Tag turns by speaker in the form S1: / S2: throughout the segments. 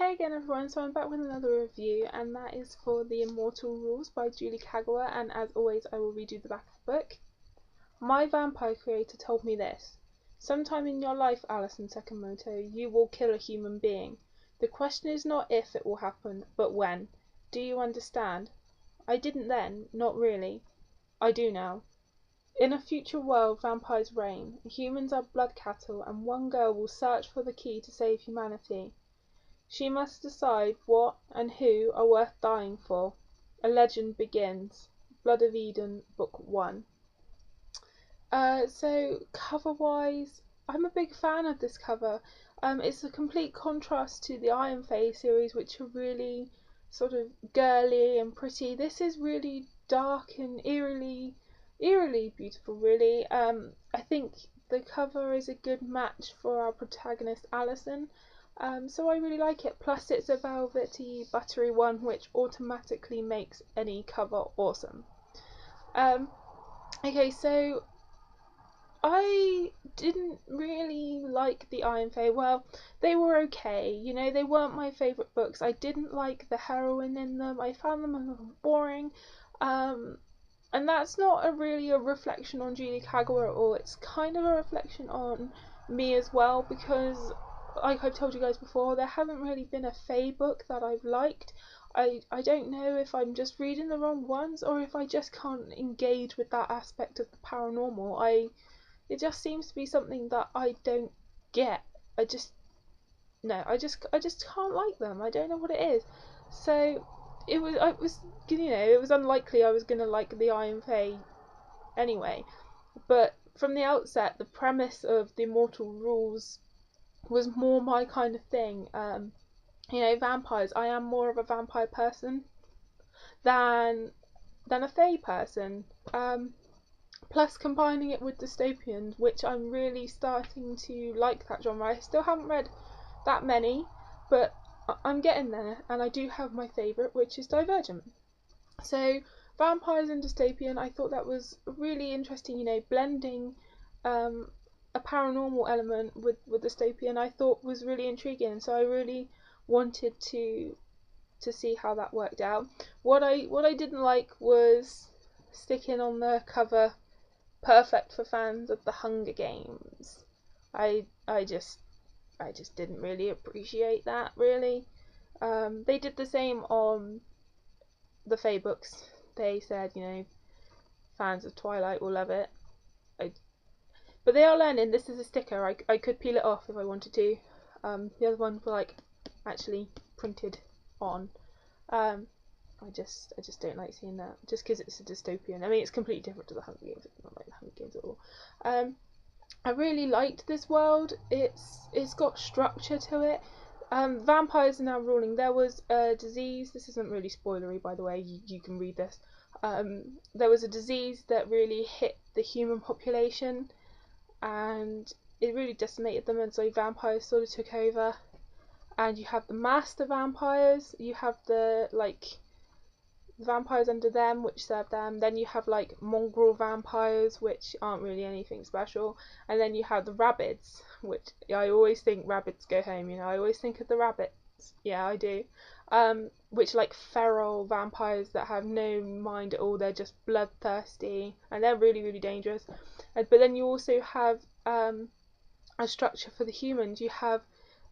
S1: Hey again everyone, so I'm back with another review, and that is for the Immortal rules by Julie Kagawa, and as always I will read you the back of the book. My vampire creator told me this: sometime in your life, Alison Sakamoto, you will kill a human being. The question is not if it will happen, but when. Do you understand? I didn't then, not really. I do now. In a future world, vampires reign. Humans are blood cattle, and one girl will search for the key to save humanity. She must decide what and who are worth dying for. A legend begins. Blood of Eden, Book 1. So cover-wise, I'm a big fan of this cover. It's a complete contrast to the Iron Fae series, which are really sort of girly and pretty. This is really dark and eerily beautiful, really. I think the cover is a good match for our protagonist, Alison. So I really like it. Plus it's a velvety, buttery one, which automatically makes any cover awesome. Okay, so I didn't really like the Iron Fae. Well, they were okay. You know, they weren't my favourite books. I didn't like the heroine in them. I found them a little boring. And that's not really a reflection on Julie Kagawa at all. It's kind of a reflection on me as well, because like I've told you guys before, there haven't really been a Fae book that I've liked. I don't know if I'm just reading the wrong ones or if I just can't engage with that aspect of the paranormal. It just seems to be something that I don't get. I just can't like them. I don't know what it is. So it was it was unlikely I was gonna like the Iron Fae anyway. But from the outset, the premise of the Immortal rules was more my kind of thing. Vampires. I am more of a vampire person than a Fae person. Plus combining it with dystopians, which I'm really starting to like that genre. I still haven't read that many, but I'm getting there, and I do have my favourite, which is Divergent. So vampires and dystopian, I thought that was really interesting, blending a paranormal element with dystopian, I thought was really intriguing, so I really wanted to see how that worked out. What I didn't like was sticking on the cover perfect for fans of the Hunger Games. I just didn't really appreciate that, really. They did the same on the Fae books. They said, fans of Twilight will love it. But they are learning. This is a sticker. I could peel it off if I wanted to. The other ones were like actually printed on. I just don't like seeing that, just because it's a dystopian. I mean, it's completely different to the Hunger Games. It's not like the Hunger Games at all. I really liked this world. It's got structure to it. Vampires are now ruling. There was a disease. This isn't really spoilery, by the way. You can read this. There was a disease that really hit the human population, and it really decimated them, and so vampires sort of took over. And you have the master vampires. You have the vampires under them, which serve them. Then you have mongrel vampires, which aren't really anything special. And then you have the rabbits, which I always think rabbits go home. I always think of the rabbits. Yeah, I do. Which feral vampires that have no mind at all. They're just bloodthirsty, and they're really dangerous. But then you also have a structure for the humans. You have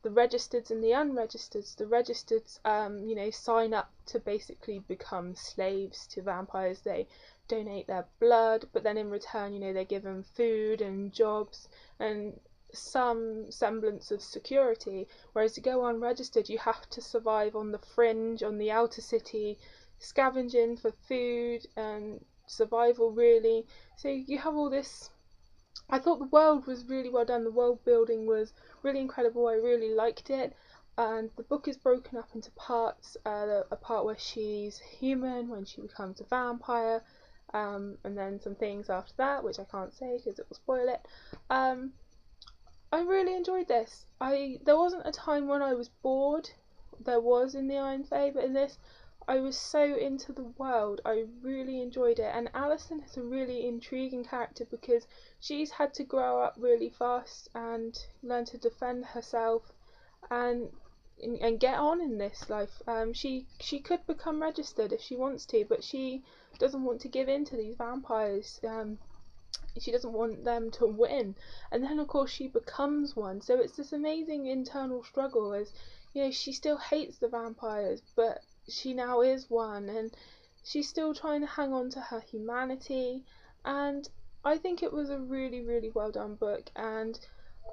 S1: the registered and the unregistered. The registered, sign up to basically become slaves to vampires. They donate their blood, but then in return, they're given food and jobs and some semblance of security. Whereas to go unregistered, you have to survive on the fringe, on the outer city, scavenging for food and survival, really. So you have all this. I thought the world was really well done. The world building was really incredible. I really liked it. And the book is broken up into parts. A part where she's human, when she becomes a vampire, and then some things after that, which I can't say because it will spoil it. I really enjoyed this. There wasn't a time when I was bored. There was in the Iron Fae, but in this, I was so into the world. I really enjoyed it. And Alison is a really intriguing character because she's had to grow up really fast and learn to defend herself. And and get on in this life. She could become registered if she wants to, but she doesn't want to give in to these vampires. She doesn't want them to win, and then of course she becomes one. So it's this amazing internal struggle, as you know, she still hates the vampires, but she now is one, and she's still trying to hang on to her humanity. And I think it was a really, really well done book, and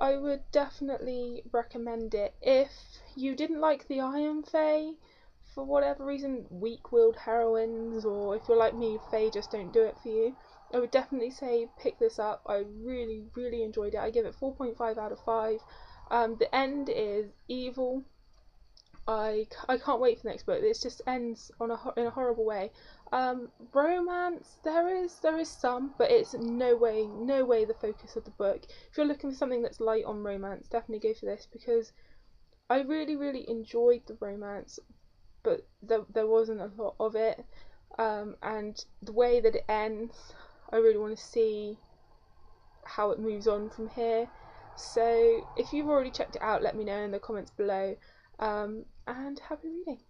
S1: I would definitely recommend it if you didn't like the Iron Fae for whatever reason, weak-willed heroines, or if you're like me, Fae just don't do it for you. I would definitely say pick this up. I really, really enjoyed it. I give it 4.5 out of 5. The end is evil. I can't wait for the next book. It just ends on in a horrible way. Romance, there is some, but it's no way the focus of the book. If you're looking for something that's light on romance, definitely go for this, because I really, really enjoyed the romance, but there wasn't a lot of it. And the way that it ends, I really want to see how it moves on from here. So if you've already checked it out, let me know in the comments below. And happy reading.